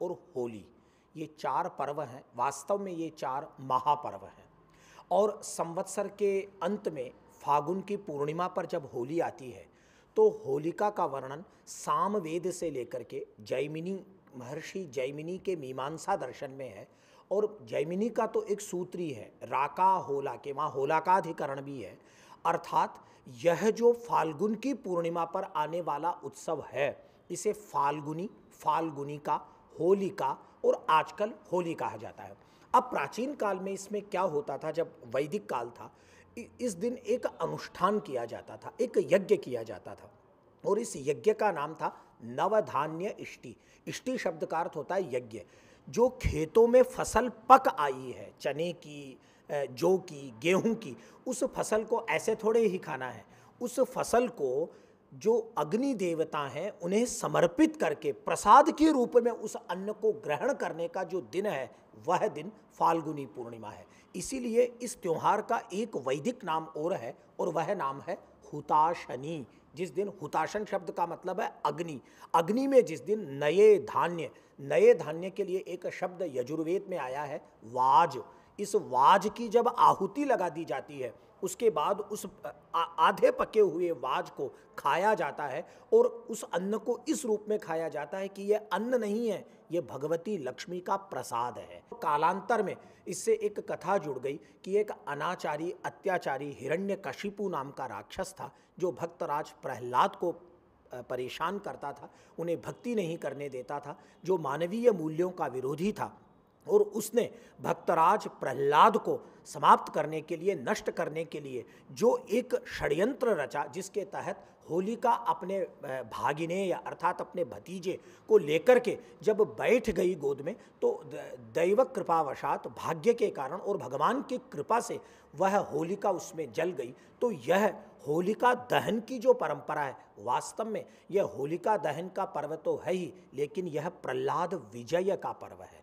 और होली, ये 4 पर्व हैं। वास्तव में ये 4 महापर्व हैं और संवत्सर के अंत में फागुन की पूर्णिमा पर जब होली आती है तो होलिका का वर्णन सामवेद से लेकर के जैमिनी, महर्षि जैमिनी के मीमांसा दर्शन में है। और जैमिनी का तो एक सूत्र ही है, राका होला के, वहाँ होलाकाधिकरण भी है। अर्थात यह जो फाल्गुन की पूर्णिमा पर आने वाला उत्सव है इसे फाल्गुनी, फाल्गुनिका, होलिका और आजकल होली कहा जाता है। अब प्राचीन काल में इसमें क्या होता था, जब वैदिक काल था, इस दिन एक अनुष्ठान किया जाता था, एक यज्ञ किया जाता था और इस यज्ञ का नाम था नवधान्य इष्टि। इष्टि शब्द का अर्थ होता है यज्ञ। जो खेतों में फसल पक आई है, चने की, जौ की, गेहूं की, उस फसल को ऐसे थोड़े ही खाना है। उस फसल को जो अग्नि देवता हैं उन्हें समर्पित करके प्रसाद के रूप में उस अन्न को ग्रहण करने का जो दिन है वह दिन फाल्गुनी पूर्णिमा है। इसीलिए इस त्योहार का एक वैदिक नाम और है और वह नाम है हुताशनी। जिस दिन, हुताशन शब्द का मतलब है अग्नि, अग्नि में जिस दिन नए धान्य, नए धान्य के लिए एक शब्द यजुर्वेद में आया है वाज। इस वाज की जब आहुति लगा दी जाती है उसके बाद उस आधे पके हुए वाज को खाया जाता है और उस अन्न को इस रूप में खाया जाता है कि यह अन्न नहीं है, ये भगवती लक्ष्मी का प्रसाद है। कालांतर में इससे एक कथा जुड़ गई कि एक अनाचारी, अत्याचारी हिरण्यकशिपु नाम का राक्षस था जो भक्तराज प्रहलाद को परेशान करता था, उन्हें भक्ति नहीं करने देता था, जो मानवीय मूल्यों का विरोधी था। और उसने भक्तराज प्रहलाद को समाप्त करने के लिए, नष्ट करने के लिए जो एक षड्यंत्र रचा, जिसके तहत होलिका अपने भागिने या अर्थात अपने भतीजे को लेकर के जब बैठ गई गोद में, तो दैव कृपावशात, भाग्य के कारण और भगवान की कृपा से वह होलिका उसमें जल गई। तो यह होलिका दहन की जो परंपरा है, वास्तव में यह होलिका दहन का पर्व तो है ही, लेकिन यह प्रहलाद विजय का पर्व है।